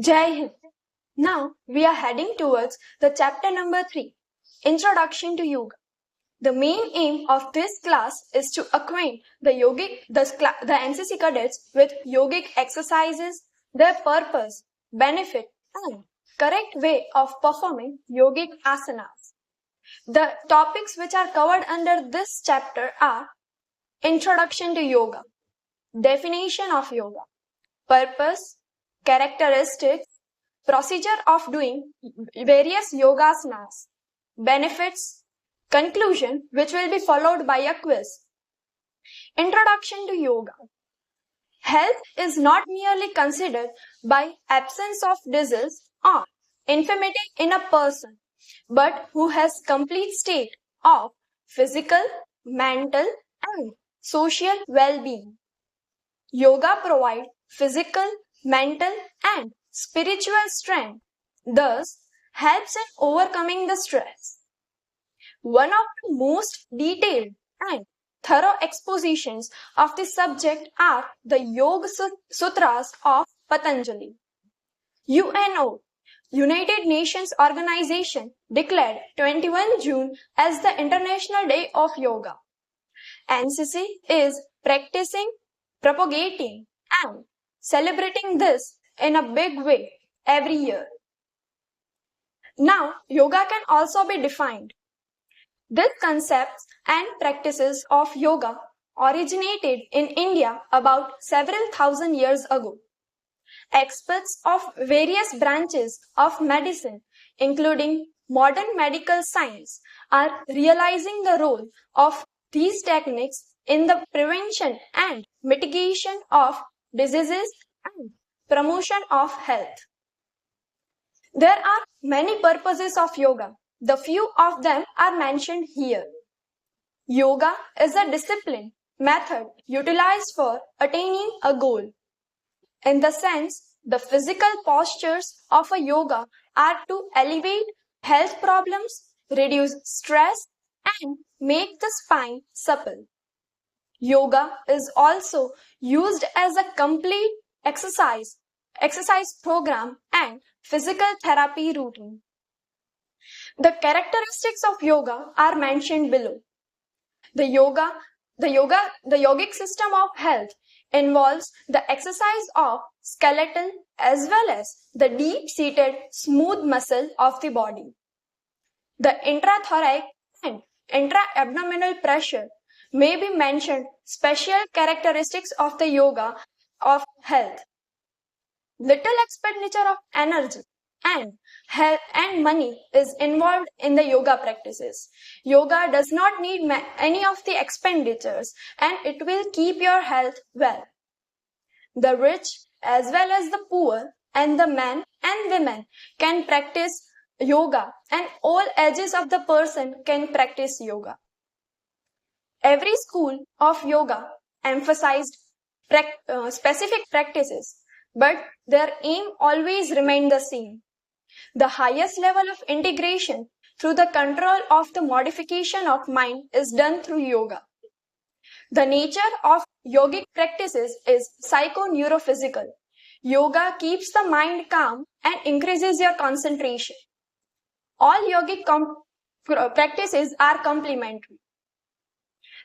Jai Hind. Now we are heading towards the chapter number 3, Introduction to Yoga. The main aim of this class is to acquaint the NCC cadets with yogic exercises, their purpose, benefit, and correct way of performing yogic asanas. The topics which are covered under this chapter are Introduction to Yoga, definition of yoga, purpose, characteristics, procedure of doing various yogasanas, benefits, conclusion, which will be followed by a quiz. Introduction to yoga. Health is not merely considered by absence of disease or infirmity in a person, but who has complete state of physical, mental, and social well-being. Yoga provides physical, mental, and spiritual strength, thus helps in overcoming the stress. One of the most detailed and thorough expositions of the subject are the Yoga Sutras of Patanjali. UNO, United Nations Organization, declared 21 June as the International Day of Yoga. NCC is practicing, propagating, and celebrating this in a big way every year. Now, yoga can also be defined. These concepts and practices of yoga originated in India about several thousand years ago. Experts of various branches of medicine, including modern medical science, are realizing the role of these techniques in the prevention and mitigation of diseases and promotion of health. There are many purposes of yoga. The few of them are mentioned here. Yoga is a discipline, method utilized for attaining a goal. In the sense, the physical postures of a yoga are to elevate health problems, reduce stress, and make the spine supple. Yoga is also used as a complete exercise program and physical therapy routine. The characteristics of yoga are mentioned below. The yogic system of health involves the exercise of skeletal as well as the deep-seated smooth muscle of the body. The intrathoracic and intra-abdominal pressure may be mentioned special characteristics of the yoga of health. Little expenditure of energy and money is involved in the yoga practices. Yoga does not need any of the expenditures and it will keep your health well. The rich as well as the poor and the men and women can practice yoga and all ages of the person can practice yoga. Every school of yoga emphasized specific practices, but their aim always remained the same. The highest level of integration through the control of the modification of mind is done through yoga. The nature of yogic practices is psychoneurophysical. Yoga keeps the mind calm and increases your concentration. All yogic practices are complementary.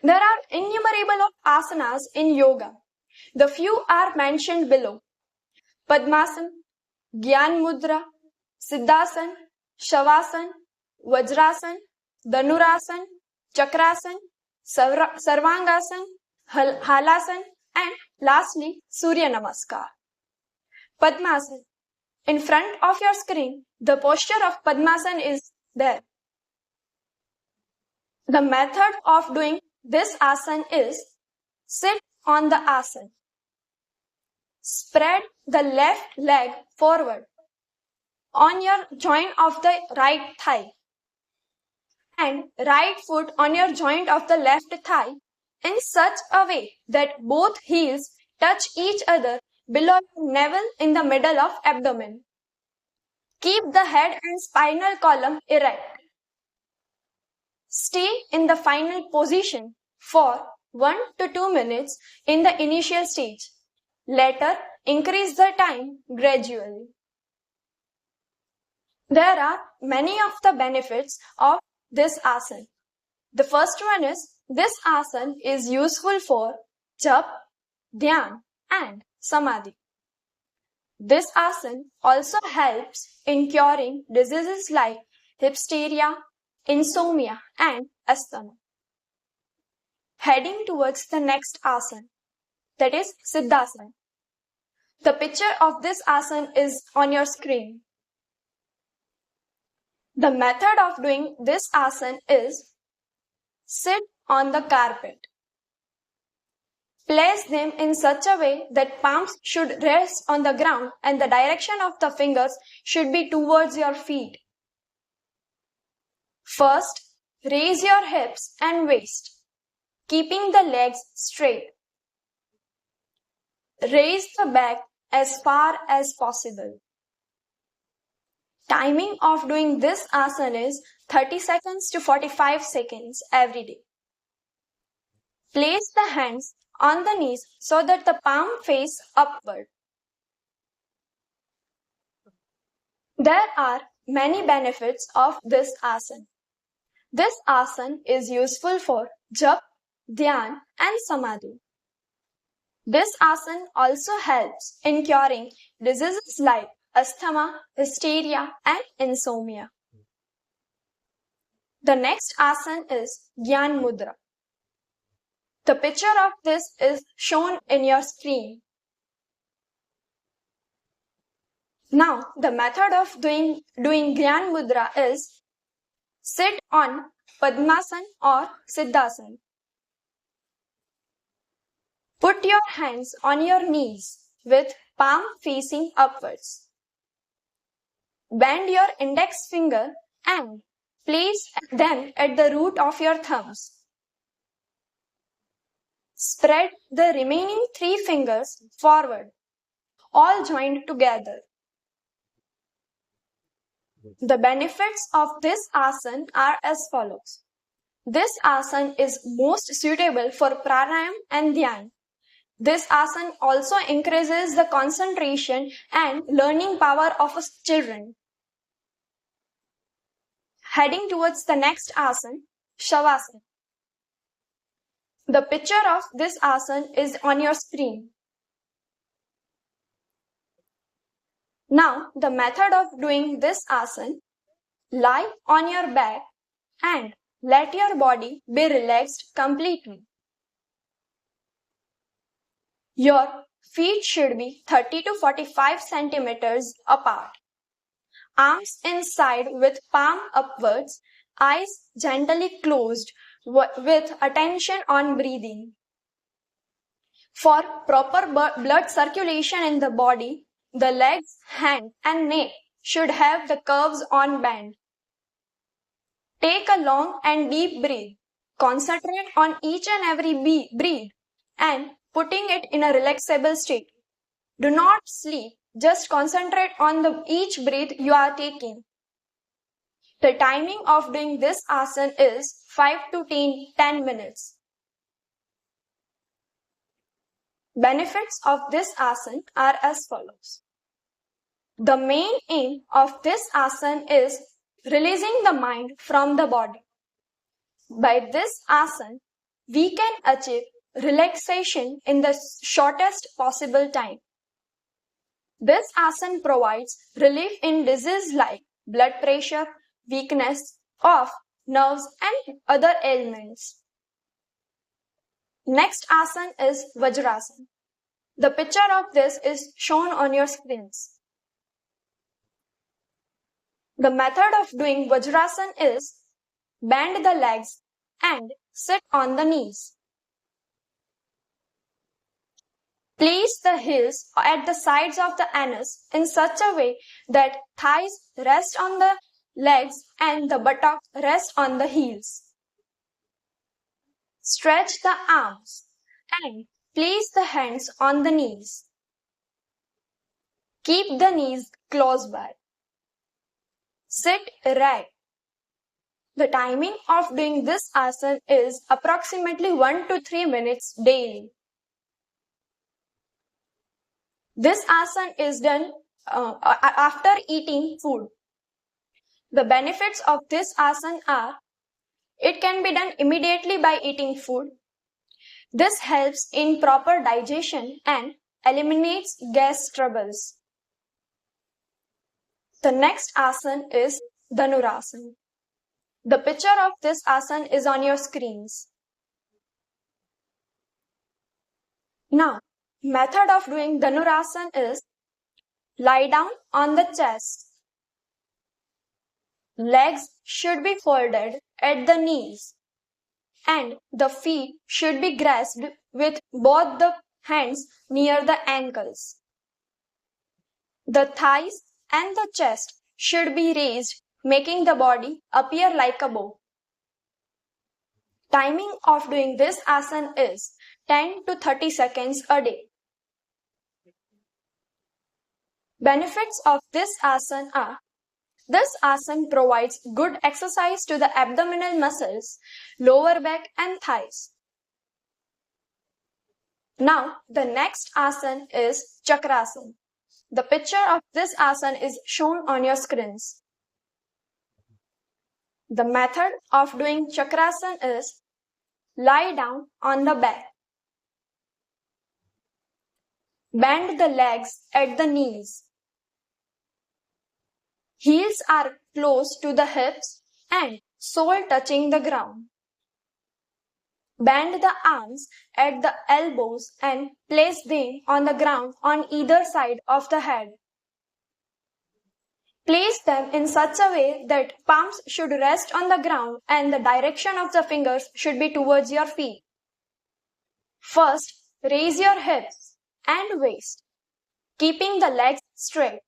There are innumerable of asanas in yoga. The few are mentioned below. Padmasan, Gyan Mudra, Siddhasan, Shavasana, Vajrasan, Dhanurasan, Chakrasan, Sarvangasan, Halasan, and lastly Surya namaskar. Padmasan. In front of your screen, the posture of Padmasan is there. The method of doing this asana is sit on the asana. Spread the left leg forward on your joint of the right thigh and right foot on your joint of the left thigh in such a way that both heels touch each other below your navel in the middle of abdomen. Keep the head and spinal column erect. Stay in the final position for 1 to 2 minutes in the initial stage. Later, increase the time gradually. There are many of the benefits of this asana. The first one is this asana is useful for jap, dhyan and samadhi. This asana also helps in curing diseases like hysteria, insomnia and asthma. Heading towards the next asana, that is Siddhasana. The picture of this asana is on your screen. The method of doing this asana is sit on the carpet. Place them in such a way that palms should rest on the ground and the direction of the fingers should be towards your feet. First, raise your hips and waist, keeping the legs straight. Raise the back as far as possible. Timing of doing this asana is 30 seconds to 45 seconds every day. Place the hands on the knees so that the palm face upward. There are many benefits of this asana. This asana is useful for jap, dhyan and samadhi. This asana also helps in curing diseases like asthma, hysteria and insomnia. The next asana is Gyan Mudra. The picture of this is shown in your screen. Now, the method of doing Gyan Mudra is sit on Padmasana or Siddhasana. Put your hands on your knees with palm facing upwards. Bend your index finger and place them at the root of your thumbs. Spread the remaining 3 fingers forward, all joined together. The benefits of this asana are as follows. This asana is most suitable for pranayam and dhyan. This asana also increases the concentration and learning power of children. Heading towards the next asana, Shavasana. The picture of this asana is on your screen. Now, the method of doing this asana, lie on your back and let your body be relaxed completely. Your feet should be 30 to 45 centimeters apart. Arms inside with palm upwards, eyes gently closed with attention on breathing. For proper blood circulation in the body, the legs, hand and neck should have the curves on bend. Take a long and deep breath. Concentrate on each and every breath and putting it in a relaxable state. Do not sleep. Just concentrate on each breath you are taking. The timing of doing this asana is 5 to 10 minutes. Benefits of this asana are as follows. The main aim of this asana is releasing the mind from the body. By this asana, we can achieve relaxation in the shortest possible time. This asana provides relief in diseases like blood pressure, weakness of nerves and other ailments. Next asana is Vajrasana. The picture of this is shown on your screens. The method of doing Vajrasana is bend the legs and sit on the knees. Place the heels at the sides of the anus in such a way that thighs rest on the legs and the buttocks rest on the heels. Stretch the arms and place the hands on the knees. Keep the knees close by. Sit erect. The timing of doing this asana is approximately 1 to 3 minutes daily. This asana is done after eating food. The benefits of this asana are: it can be done immediately by eating food. This helps in proper digestion and eliminates gas troubles. The next asana is Dhanurasana. The picture of this asana is on your screens. Now, method of doing Dhanurasana is: lie down on the chest. Legs should be folded at the knees and the feet should be grasped with both the hands near the ankles. The thighs and the chest should be raised, making the body appear like a bow. Timing of doing this asana is 10 to 30 seconds a day. Benefits of this asana are: this asana provides good exercise to the abdominal muscles, lower back and thighs. Now, the next asana is Chakrasana. The picture of this asana is shown on your screens. The method of doing Chakrasana is: lie down on the back. Bend the legs at the knees. Heels are close to the hips and sole touching the ground. Bend the arms at the elbows and place them on the ground on either side of the head. Place them in such a way that palms should rest on the ground and the direction of the fingers should be towards your feet. First, raise your hips and waist, keeping the legs straight.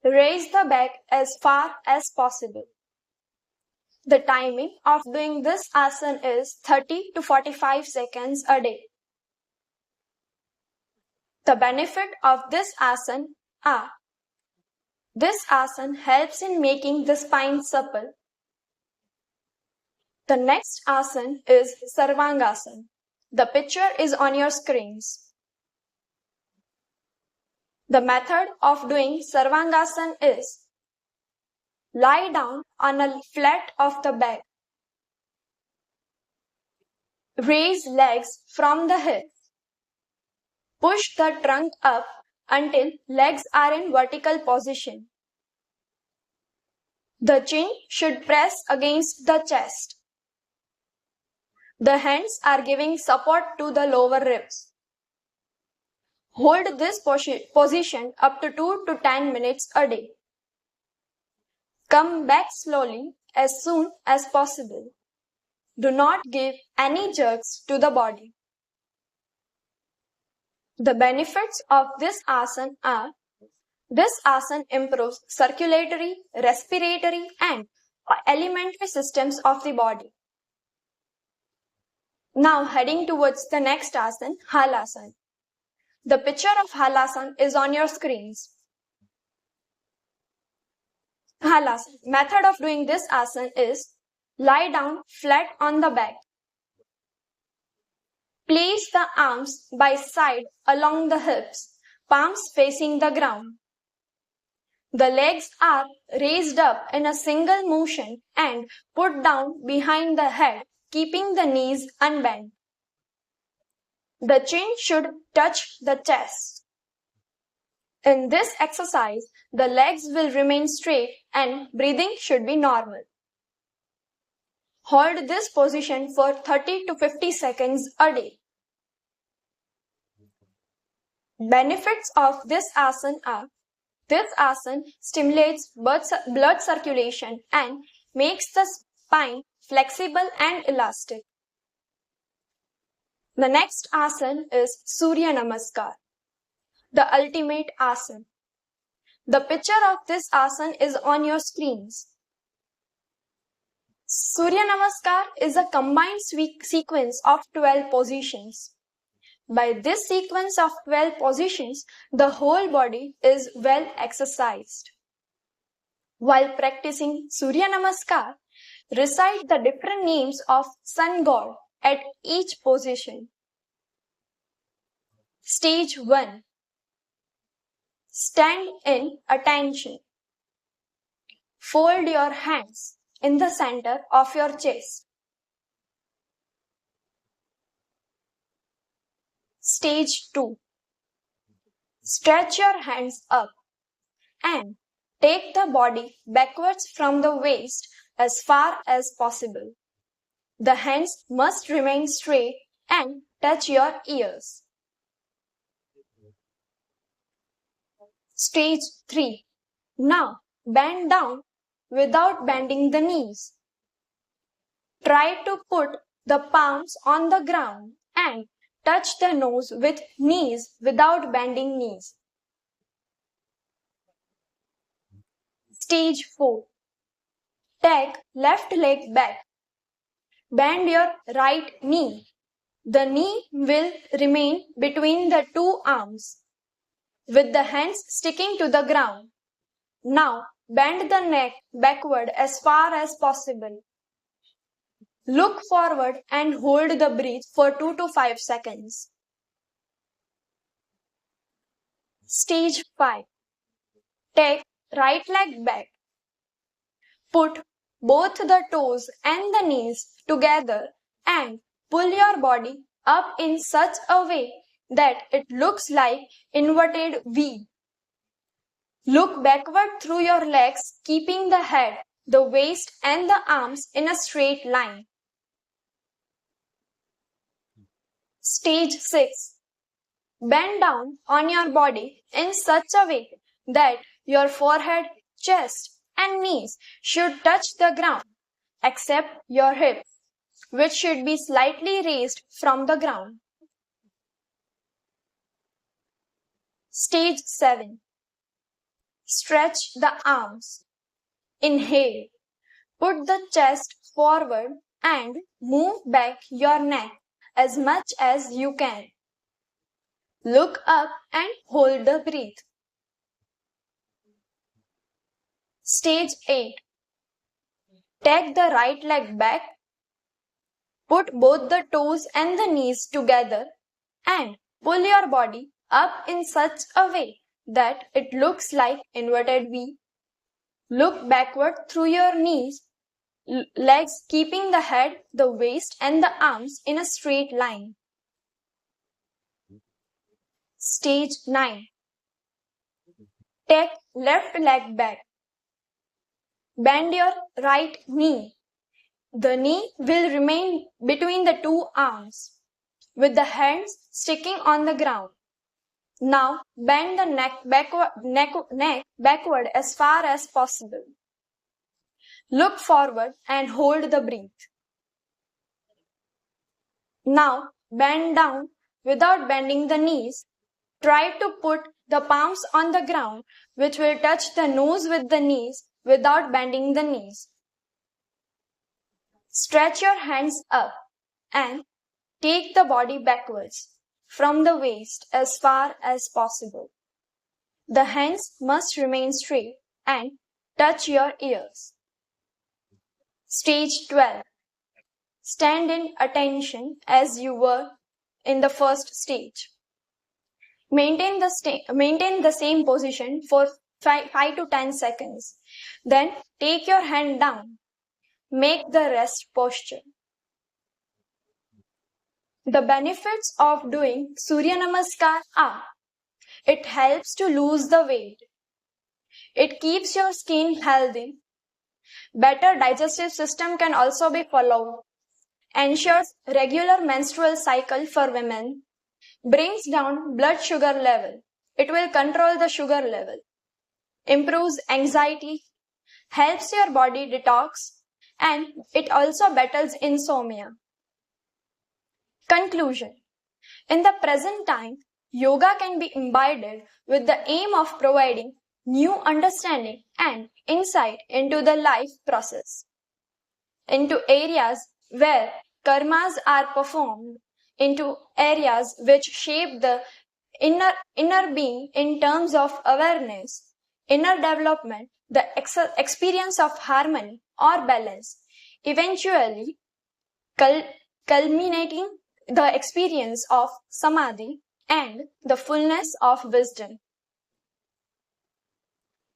Raise the back as far as possible. The timing of doing this asana is 30 to 45 seconds a day. The benefit of this asana are: this asana helps in making the spine supple. The next asana is Sarvangasana. The picture is on your screens. The method of doing Sarvangasana is: lie down on a flat of the back. Raise legs from the hips. Push the trunk up until legs are in vertical position. The chin should press against the chest. The hands are giving support to the lower ribs. Hold this position up to 2 to 10 minutes a day. Come back slowly as soon as possible. Do not give any jerks to the body. The benefits of this asana are: this asana improves circulatory, respiratory and alimentary systems of the body. Now heading towards the next asana, Halasana. The picture of Halasana is on your screens. Halasana. Method of doing this asana is: lie down flat on the back. Place the arms by side along the hips, palms facing the ground. The legs are raised up in a single motion and put down behind the head, keeping the knees unbent. The chin should touch the chest. In this exercise, the legs will remain straight and breathing should be normal. Hold this position for 30 to 50 seconds a day. Benefits of this asana are: this asana stimulates blood circulation and makes the spine flexible and elastic. The next asana is Surya Namaskar, the ultimate asana. The picture of this asana is on your screens. Surya Namaskar is a combined sequence of 12 positions. By this sequence of 12 positions, the whole body is well exercised. While practicing Surya Namaskar, recite the different names of Sun God at each position. Stage 1. Stand in attention. Fold your hands in the center of your chest. Stage 2. Stretch your hands up and take the body backwards from the waist as far as possible. The hands must remain straight and touch your ears. Stage 3. Now bend down without bending the knees. Try to put the palms on the ground and touch the nose with knees without bending knees. Stage 4. Take left leg back. Bend your right knee. The knee will remain between the two arms, with the hands sticking to the ground. Now bend the neck backward as far as possible. Look forward and hold the breath for 2 to 5 seconds. Stage 5. Take right leg back. Put both the toes and the knees together and pull your body up in such a way that it looks like inverted V. Look backward through your legs, keeping the head, the waist and the arms in a straight line. Stage 6. Bend down on your body in such a way that your forehead, chest and knees should touch the ground, except your hips, which should be slightly raised from the ground. Stage 7. Stretch the arms. Inhale. Put the chest forward and move back your neck as much as you can. Look up and hold the breath. Stage 8. Take the right leg back. Put both the toes and the knees together and pull your body up in such a way that it looks like inverted V. Look backward through your knees, legs keeping the head, the waist and the arms in a straight line. Stage 9. Take left leg back. Bend your right knee. The knee will remain between the two arms, with the hands sticking on the ground. Now bend the neck backward as far as possible. Look forward and hold the breath. Now bend down without bending the knees. Try to put the palms on the ground, which will touch the nose with the knees without bending the knees. Stretch your hands up and take the body backwards from the waist as far as possible. The hands must remain straight and touch your ears. Stage 12. Stand in attention as you were in the first stage. Maintain the same position for 5 to 10 seconds. Then take your hand down. Make the rest posture. The benefits of doing Surya Namaskar are: it helps to lose the weight. It keeps your skin healthy. Better digestive system can also be followed. Ensures regular menstrual cycle for women. Brings down blood sugar level. It will control the sugar level. Improves anxiety. Helps your body detox. And it also battles insomnia. Conclusion. In the present time, yoga can be imbibed with the aim of providing new understanding and insight into the life process, into areas where karmas are performed, into areas which shape the inner being in terms of awareness, inner development, the experience of harmony or balance, eventually culminating the experience of samadhi and the fullness of wisdom.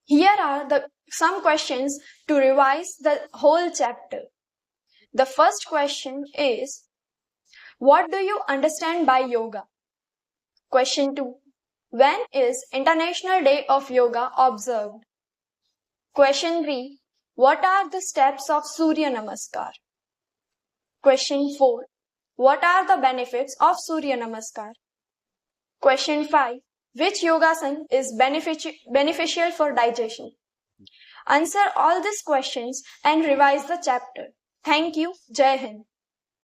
Here are the some questions to revise the whole chapter. The first question is, what do you understand by yoga? Question 2. When is International Day of Yoga observed? Question 3. What are the steps of Surya namaskar? Question 4. What are the benefits of Surya namaskar? Question 5. Which yogasan is beneficial for digestion? Answer all these questions and revise the chapter. Thank you. Jai Hind.